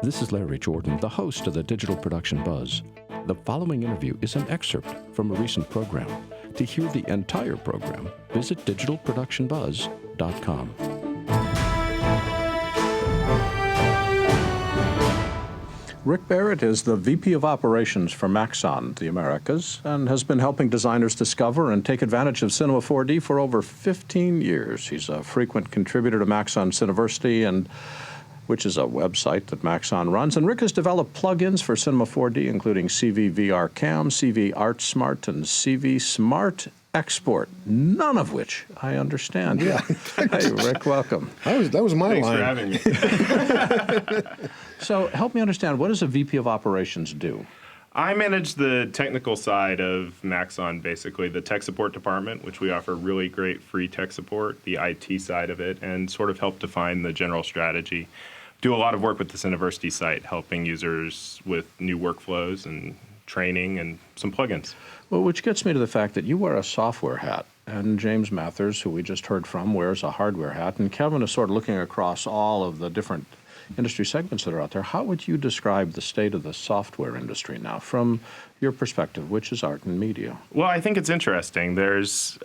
This is Larry Jordan, the host of the Digital Production Buzz. The following interview is an excerpt from a recent program. To hear the entire program, visit digitalproductionbuzz.com. Rick Barrett is the VP of Operations for Maxon, the Americas, and has been helping designers discover and take advantage of Cinema 4D for over 15 years. He's a frequent contributor to Maxon Cineversity, which is a website that Maxon runs. And Rick has developed plugins for Cinema 4D, including CV-VRCam, CV-ArtSmart, and CV-SmartExport, none of which I understand. Yeah. Hey, Rick, welcome. That was my line. Thanks for having me. So help me understand, what does a VP of Operations do? I manage the technical side of Maxon, basically, the tech support department, which we offer really great free tech support, the IT side of it, and sort of help define the general strategy. Do a lot of work with the Cineversity site, helping users with new workflows and training and some plugins. Well, which gets me to the fact that you wear a software hat, and James Mathers, who we just heard from, wears a hardware hat, and Kevin is sort of looking across all of the different industry segments that are out there. How would you describe the state of the software industry now from your perspective, which is art and media? Well, I think it's interesting. There's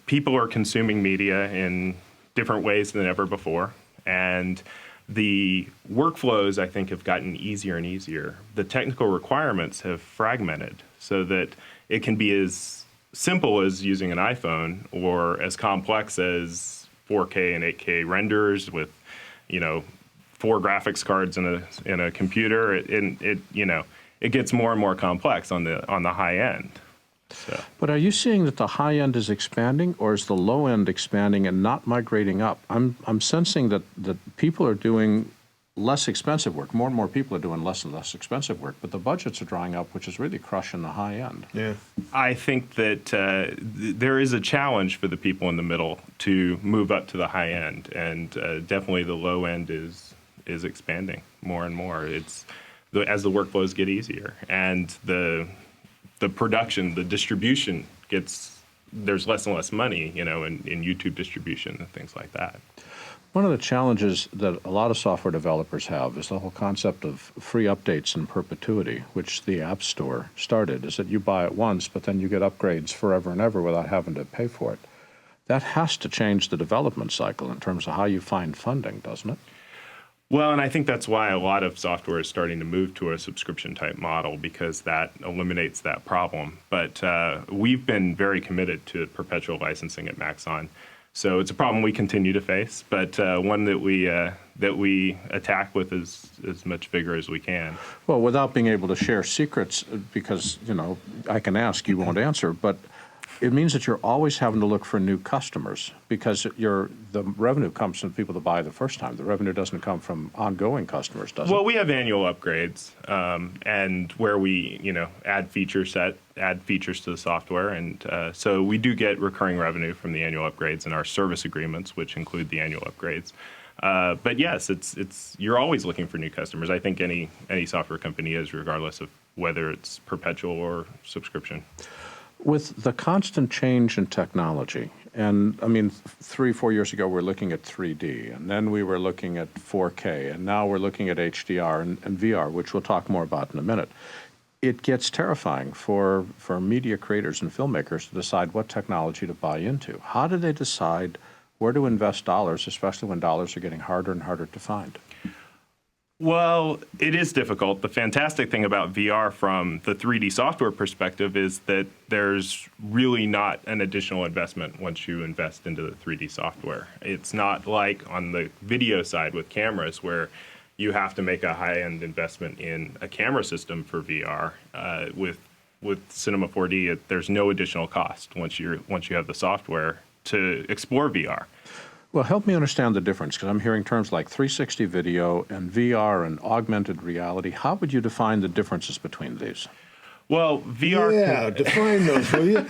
people are consuming media in different ways than ever before, and the workflows, I think, have gotten easier and easier. The technical requirements have fragmented so that it can be as simple as using an iPhone or as complex as 4K and 8K renders with, 4 graphics cards in a computer. It gets more and more complex on the high end. So. But are you seeing that the high end is expanding, or is the low end expanding and not migrating up? I'm sensing that people are doing less expensive work. More and more people are doing less and less expensive work, but the budgets are drying up, which is really crushing the high end. Yeah. I think that there is a challenge for the people in the middle to move up to the high end, and definitely the low end is expanding more and more. As the workflows get easier and the production, the distribution there's less and less money, in YouTube distribution and things like that. One of the challenges that a lot of software developers have is the whole concept of free updates in perpetuity, which the App Store started, is that you buy it once, but then you get upgrades forever and ever without having to pay for it. That has to change the development cycle in terms of how you find funding, doesn't it? Well, and I think that's why a lot of software is starting to move to a subscription-type model, because that eliminates that problem. But we've been very committed to perpetual licensing at Maxon. So it's a problem we continue to face, but one that we attack with as much vigor as we can. Well, without being able to share secrets, because, I can ask, you won't answer, but it means that you're always having to look for new customers, because the revenue comes from people that buy the first time. The revenue doesn't come from ongoing customers, does it? Well, we have annual upgrades, and where we add features to the software, and so we do get recurring revenue from the annual upgrades and our service agreements, which include the annual upgrades. But yes, you're always looking for new customers. I think any software company is, regardless of whether it's perpetual or subscription. With the constant change in technology, and 3-4 years ago we were looking at 3D, and then we were looking at 4K, and now we're looking at HDR and VR, which we'll talk more about in a minute. It gets terrifying for media creators and filmmakers to decide what technology to buy into. How do they decide where to invest dollars, especially when dollars are getting harder and harder to find? Well, it is difficult. The fantastic thing about VR from the 3D software perspective is that there's really not an additional investment once you invest into the 3D software. It's not like on the video side with cameras, where you have to make a high-end investment in a camera system for VR. With Cinema 4D, there's no additional cost once you have the software to explore VR. Well, help me understand the difference, because I'm hearing terms like 360 video and VR and augmented reality. How would you define the differences between these? Well, VR. Yeah, define those, will you?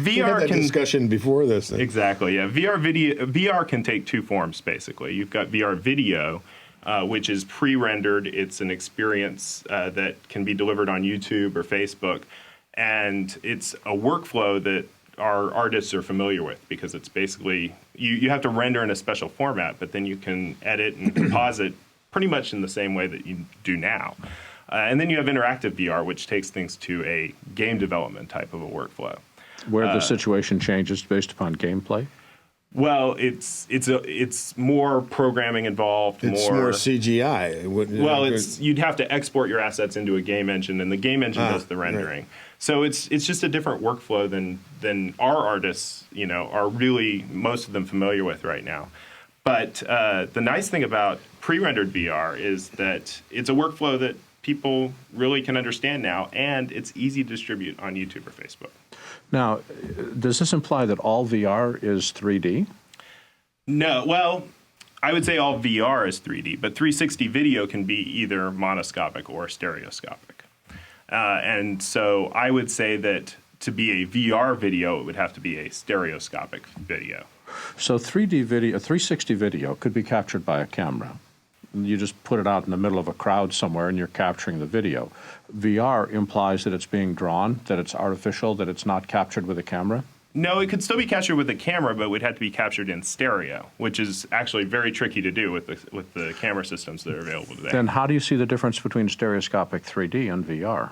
We had that discussion before this thing. Exactly. Yeah, VR can take two forms basically. You've got VR video, which is pre-rendered. It's an experience that can be delivered on YouTube or Facebook, and it's a workflow that our artists are familiar with, because it's basically you have to render in a special format, but then you can edit and composite pretty much in the same way that you do now. And then you have interactive VR, which takes things to a game development type of a workflow. Where the situation changes based upon gameplay? Well, it's more programming involved. It's more CGI. Well, you'd have to export your assets into a game engine, and the game engine does the rendering. Right. So it's just a different workflow than our artists, are really, most of them, familiar with right now. But the nice thing about pre-rendered VR is that it's a workflow that people really can understand now, and it's easy to distribute on YouTube or Facebook. Now, does this imply that all VR is 3D? No. Well, I would say all VR is 3D, but 360 video can be either monoscopic or stereoscopic. And so I would say that to be a VR video, it would have to be a stereoscopic video. So 3D video, 360 video could be captured by a camera. You just put it out in the middle of a crowd somewhere and you're capturing the video. VR implies that it's being drawn, that it's artificial, that it's not captured with a camera? No, it could still be captured with a camera, but it would have to be captured in stereo, which is actually very tricky to do with the camera systems that are available today. Then how do you see the difference between stereoscopic 3D and VR?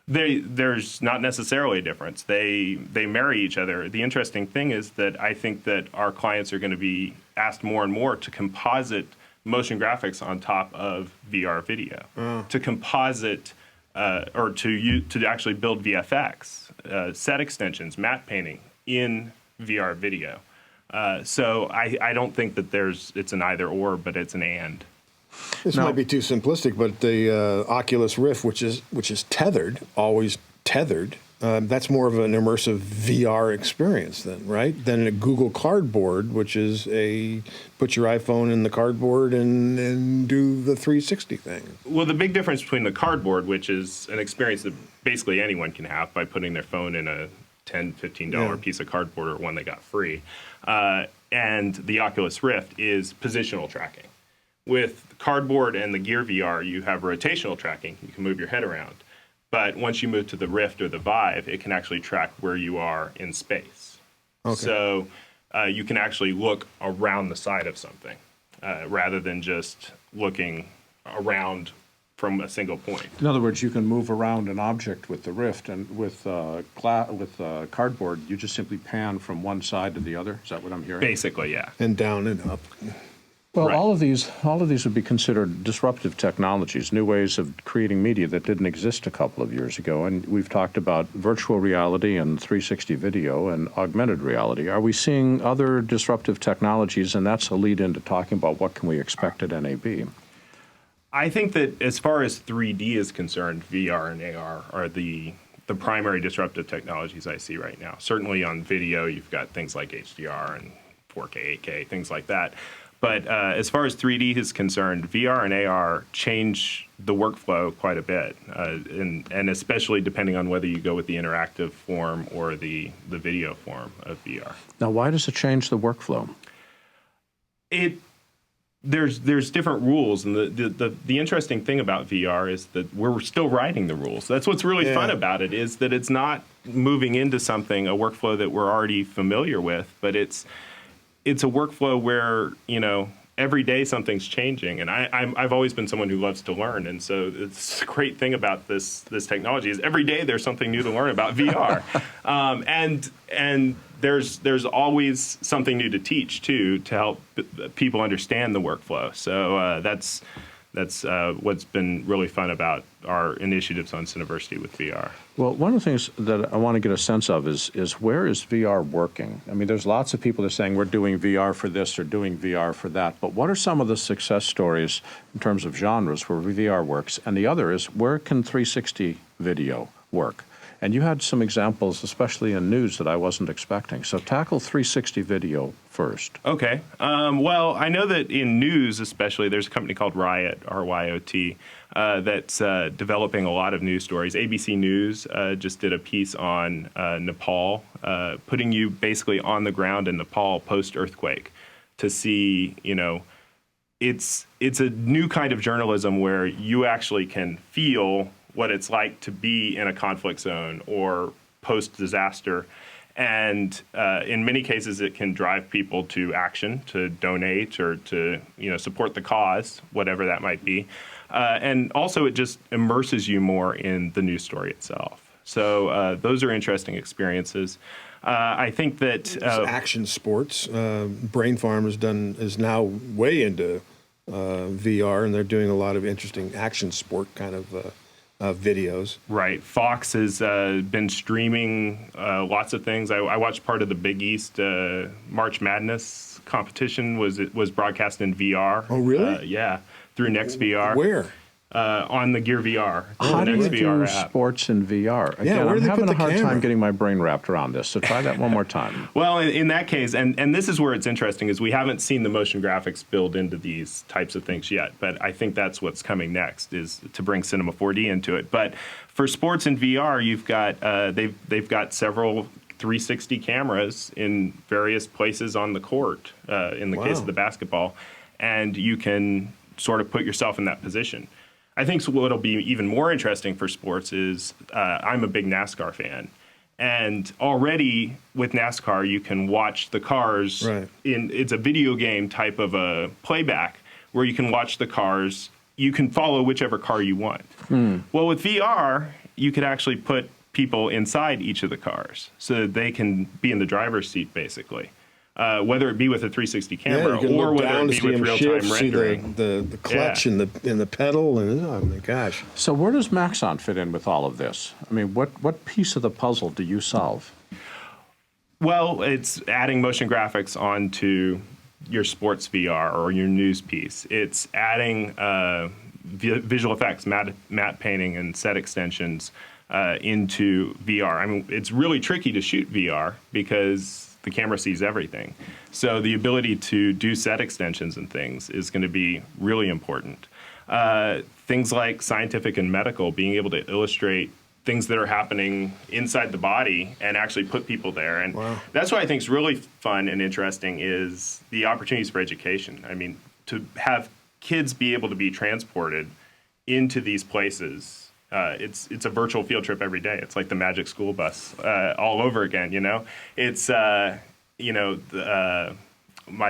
There's not necessarily a difference. They marry each other. The interesting thing is that I think that our clients are going to be asked more and more to composite motion graphics on top of VR video, to composite or to actually build VFX, set extensions, matte painting in VR video. So I don't think that it's an either or, but it's an and. This might be too simplistic, but the Oculus Rift, which is tethered, always tethered, that's more of an immersive VR experience then, right? Than a Google Cardboard, which is put your iPhone in the cardboard and do the 360 thing. Well, the big difference between the Cardboard, which is an experience that basically anyone can have by putting their phone in a $10, $15 piece of cardboard or one they got free, and the Oculus Rift is positional tracking. With Cardboard and the Gear VR, you have rotational tracking. You can move your head around. But once you move to the Rift or the Vive, it can actually track where you are in space. Okay. So you can actually look around the side of something rather than just looking around from a single point. In other words, you can move around an object with the Rift, and with Cardboard, you just simply pan from one side to the other. Is that what I'm hearing? Basically, yeah. And down and up. Well, right. all of these would be considered disruptive technologies, new ways of creating media that didn't exist a couple of years ago. And we've talked about virtual reality and 360 video and augmented reality. Are we seeing other disruptive technologies? And that's a lead into talking about what can we expect at NAB. I think that as far as 3D is concerned, VR and AR are the primary disruptive technologies I see right now. Certainly on video, you've got things like HDR and 4K, 8K, things like that. But as far as 3D is concerned, VR and AR change the workflow quite a bit, and especially depending on whether you go with the interactive form or the video form of VR. Now, why does it change the workflow? There's different rules, and the interesting thing about VR is that we're still writing the rules. That's what's really fun about it, is that it's not moving into something, a workflow that we're already familiar with, but it's a workflow where, every day something's changing. And I've always been someone who loves to learn. And so it's a great thing about this technology is every day there's something new to learn about VR. And there's always something new to teach, too, to help people understand the workflow. So that's what's been really fun about our initiatives on Cineversity with VR. Well, one of the things that I want to get a sense of is where is VR working? I mean, there's lots of people that are saying we're doing VR for this or doing VR for that, but what are some of the success stories in terms of genres where VR works? And the other is, where can 360 video work? And you had some examples, especially in news, that I wasn't expecting. So tackle 360 video first. Okay. Well, I know that in news especially, there's a company called Riot, R-Y-O-T, that's developing a lot of news stories. ABC News just did a piece on Nepal, putting you basically on the ground in Nepal post-earthquake to see, it's a new kind of journalism where you actually can feel what it's like to be in a conflict zone or post-disaster, And in many cases, it can drive people to action, to donate or to support the cause, whatever that might be. And also, it just immerses you more in the news story itself. So those are interesting experiences. I think that action sports. Brain Farm is now way into VR, and they're doing a lot of interesting action sport kind of videos. Right. Fox has been streaming lots of things. I watched part of the Big East March Madness competition was broadcast in VR. Oh, really? Yeah, through NextVR. Where? On the Gear VR. How do you NextVR do app. sports in VR? Again, Yeah, where do I'm they having put a the hard camera? time getting my brain wrapped around this, so try that one more time. Well, in that case, and this is where it's interesting, is we haven't seen the motion graphics build into these types of things yet, but I think that's what's coming next, is to bring Cinema 4D into it. But for sports in VR, you've got they've got several 360 cameras in various places on the court, in the case of the basketball, and you can sort of put yourself in that position. I think what'll be even more interesting for sports is I'm a big NASCAR fan. And already with NASCAR, you can watch the cars. Right. It's a video game type of a playback where you can watch the cars. You can follow whichever car you want. Well, with VR, you could actually put people inside each of the cars so that they can be in the driver's seat, basically. Whether it be with a 360 camera you can or look whether down it to be see with them real-time shift, see rendering. the clutch Yeah. and the pedal, and oh my gosh. So where does Maxon fit in with all of this? I mean, what piece of the puzzle do you solve? Well, it's adding motion graphics onto your sports VR or your news piece. It's adding visual effects, matte painting, and set extensions into VR. I mean, it's really tricky to shoot VR because the camera sees everything. So the ability to do set extensions and things is going to be really important. Things like scientific and medical, being able to illustrate things that are happening inside the body and actually put people there. And that's what I think is really fun and interesting is the opportunities for education. I mean, to have kids be able to be transported into these places. It's a virtual field trip every day. It's like the Magic School Bus all over again. It's my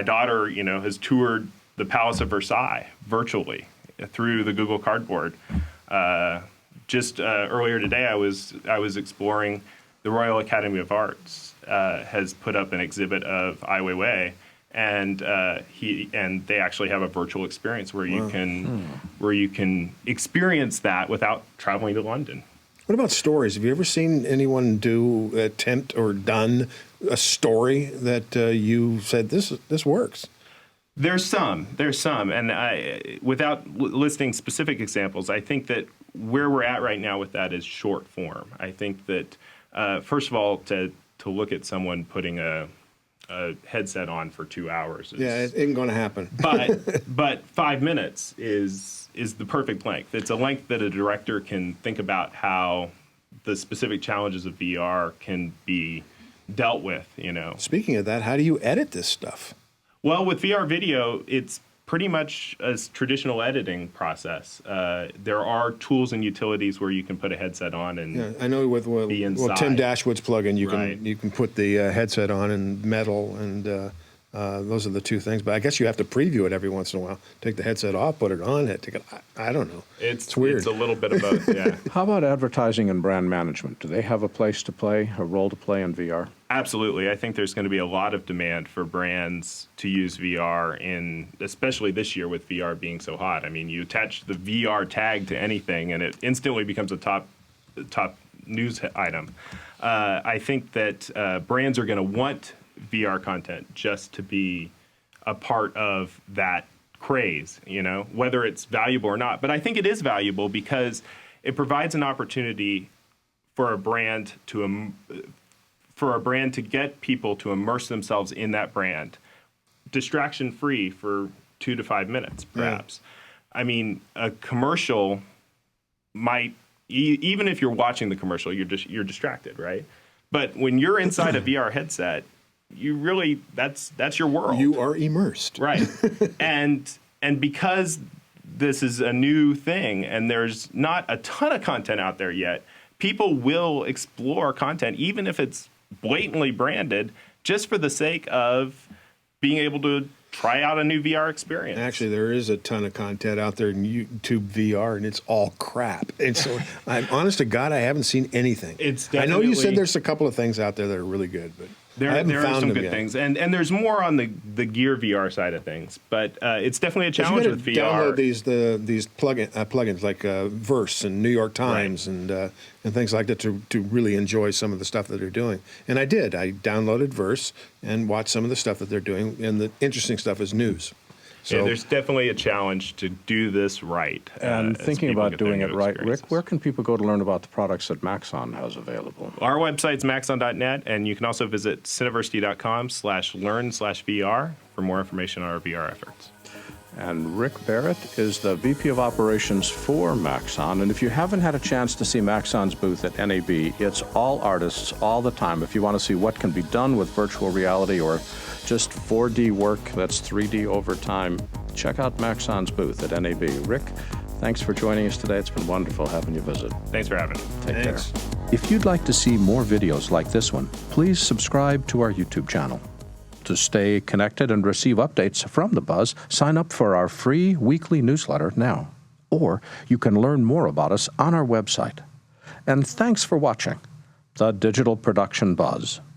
daughter has toured the Palace of Versailles virtually through the Google Cardboard. Just earlier today, I was exploring the Royal Academy of Arts has put up an exhibit of Ai Weiwei. And they actually have a virtual experience where you can experience that without traveling to London. What about stories? Have you ever seen anyone attempt or done a story that you said this works? There's some, and without listing specific examples, I think that where we're at right now with that is short form. I think that first of all, to look at someone putting a headset on for 2 hours. Yeah, it ain't going to happen. but 5 minutes is the perfect length. It's a length that a director can think about how the specific challenges of VR can be dealt with. Speaking of that, how do you edit this stuff? Well, with VR video, it's pretty much a traditional editing process. There are tools and utilities where you can put a headset on and I know with be inside. Tim Dashwood's plugin, Right. you can put the headset on and metal, and those are the two things. But I guess you have to preview it every once in a while. Take the headset off, put it on. I don't know. It's weird. It's a little bit of both. Yeah. How about advertising and brand management? Do they have a place to play, a role to play in VR? Absolutely. I think there's going to be a lot of demand for brands to use VR, especially this year with VR being so hot. I mean, you attach the VR tag to anything, and it instantly becomes a top news item. I think that brands are going to want VR content just to be a part of that craze, whether it's valuable or not. But I think it is valuable because it provides an opportunity for a brand to get people to immerse themselves in that brand, distraction-free for 2 to 5 minutes, perhaps. Yeah. I mean, a commercial might, even if you're watching the commercial, you're distracted, right? But when you're inside a VR headset, you really, that's your world. You are immersed. Right. and because this is a new thing and there's not a ton of content out there yet, people will explore content, even if it's blatantly branded just for the sake of being able to try out a new VR experience. Actually, there is a ton of content out there in YouTube VR, and it's all crap. And so, I'm honest to God, I haven't seen anything. It's I know you said definitely- there's a couple of things out there that are really good, but There, I haven't there are found some them good yet. things, and there's more on the Gear VR side of things, but it's definitely a But challenge you with gotta VR. download these plugins like Verse and New York Times and things like that to really enjoy some of the stuff that they're doing. And I did. I downloaded Verse and watched some of the stuff that they're doing. And the interesting stuff is news. So Yeah, there's definitely a challenge to do this right. And as thinking people about get their doing new it right, Rick, experiences. where can people go to learn about the products that Maxon has available? Our website's maxon.net, and you can also visit cineversity.com/learn/VR for more information on our VR efforts. And Rick Barrett is the VP of Operations for Maxon. And if you haven't had a chance to see Maxon's booth at NAB, it's all artists all the time. If you want to see what can be done with virtual reality or just 4D work that's 3D over time, check out Maxon's booth at NAB. Rick, thanks for joining us today. It's been wonderful having you visit. Thanks for having me. Take Thanks. care. If you'd like to see more videos like this one, please subscribe to our YouTube channel. To stay connected and receive updates from The Buzz, sign up for our free weekly newsletter now. Or you can learn more about us on our website. And thanks for watching The Digital Production Buzz.